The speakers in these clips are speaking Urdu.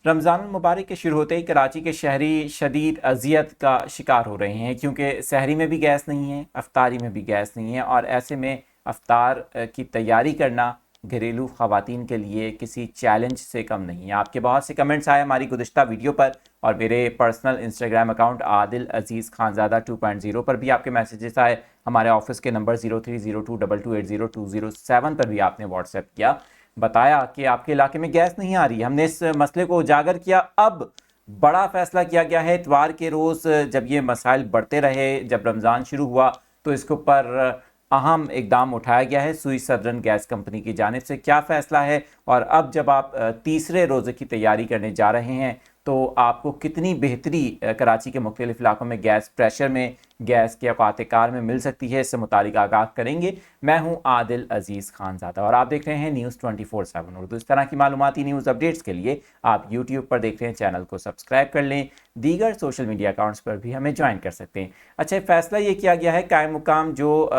رمضان المبارک کے شروع ہوتے ہی کراچی کے شہری شدید اذیت کا شکار ہو رہے ہیں، کیونکہ سحری میں بھی گیس نہیں ہے، افطاری میں بھی گیس نہیں ہے، اور ایسے میں افطار کی تیاری کرنا گھریلو خواتین کے لیے کسی چیلنج سے کم نہیں ہے۔ آپ کے بہت سے کمنٹس آئے ہماری گزشتہ ویڈیو پر، اور میرے پرسنل انسٹاگرام اکاؤنٹ عادل عزیز خانزادہ 2.0 پر بھی آپ کے میسیجز آئے، ہمارے آفس کے نمبر 0302228027 پر بھی آپ نے واٹس ایپ کیا، بتایا کہ آپ کے علاقے میں گیس نہیں آ رہی۔ ہم نے اس مسئلے کو اجاگر کیا۔ اب بڑا فیصلہ کیا گیا ہے، اتوار کے روز جب یہ مسائل بڑھتے رہے، جب رمضان شروع ہوا تو اس کے اوپر اہم اقدام اٹھایا گیا ہے سوئی سدرن گیس کمپنی کی جانب سے۔ کیا فیصلہ ہے، اور اب جب آپ تیسرے روزے کی تیاری کرنے جا رہے ہیں تو آپ کو کتنی بہتری کراچی کے مختلف علاقوں میں گیس پریشر میں، گیس کے اوقات کار میں مل سکتی ہے، اس سے متعلق آگاہ کریں گے۔ میں ہوں عادل عزیز خانزادہ اور آپ دیکھ رہے ہیں نیوز 24/7 اردو۔ اس طرح کی معلوماتی نیوز اپڈیٹس کے لیے آپ یوٹیوب پر دیکھ رہے ہیں، چینل کو سبسکرائب کر لیں، دیگر سوشل میڈیا اکاؤنٹس پر بھی ہمیں جوائن کر سکتے ہیں۔ اچھا، فیصلہ یہ کیا گیا ہے، قائم مقام جو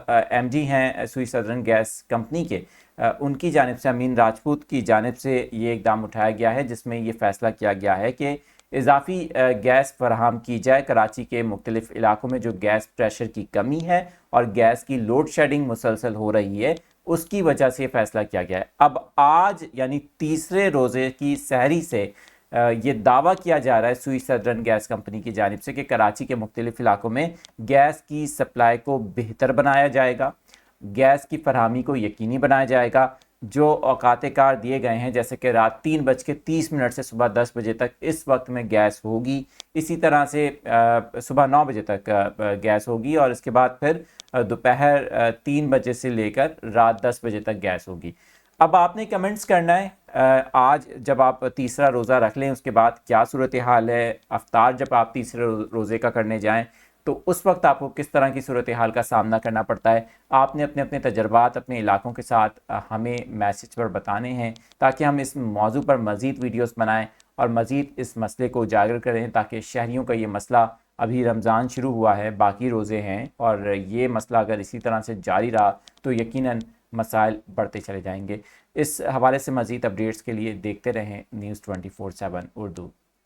ایم ڈی ہیں سوئی سدرن گیس کمپنی کے، ان کی جانب سے، امین راجپوت کی جانب سے یہ اقدام اٹھایا گیا ہے، جس میں یہ فیصلہ کیا گیا ہے کہ اضافی گیس فراہم کی جائے۔ کراچی کے مختلف علاقوں میں جو گیس پریشر کی کمی ہے اور گیس کی لوڈ شیڈنگ مسلسل ہو رہی ہے، اس کی وجہ سے یہ فیصلہ کیا گیا ہے۔ اب آج یعنی تیسرے روزے کی سحری سے یہ دعویٰ کیا جا رہا ہے سوئی سدرن گیس کمپنی کی جانب سے کہ کراچی کے مختلف علاقوں میں گیس کی سپلائی کو بہتر بنایا جائے گا، گیس کی فراہمی کو یقینی بنایا جائے گا۔ جو اوقات کار دیے گئے ہیں، جیسے کہ رات 3:30 سے صبح 10 بجے تک اس وقت میں گیس ہوگی، اسی طرح سے صبح 9 بجے تک گیس ہوگی، اور اس کے بعد پھر دوپہر 3 بجے سے لے کر رات 10 بجے تک گیس ہوگی۔ اب آپ نے کمنٹس کرنا ہے، آج جب آپ تیسرا روزہ رکھ لیں اس کے بعد کیا صورتحال ہے، افطار جب آپ تیسرے روزے کا کرنے جائیں تو اس وقت آپ کو کس طرح کی صورتحال کا سامنا کرنا پڑتا ہے۔ آپ نے اپنے اپنے تجربات اپنے علاقوں کے ساتھ ہمیں میسج پر بتانے ہیں، تاکہ ہم اس موضوع پر مزید ویڈیوز بنائیں اور مزید اس مسئلے کو اجاگر کریں، تاکہ شہریوں کا یہ مسئلہ، ابھی رمضان شروع ہوا ہے، باقی روزے ہیں، اور یہ مسئلہ اگر اسی طرح سے جاری رہا تو یقیناً مسائل بڑھتے چلے جائیں گے۔ اس حوالے سے مزید اپڈیٹس کے لیے دیکھتے رہیں نیوز 24/7 اردو۔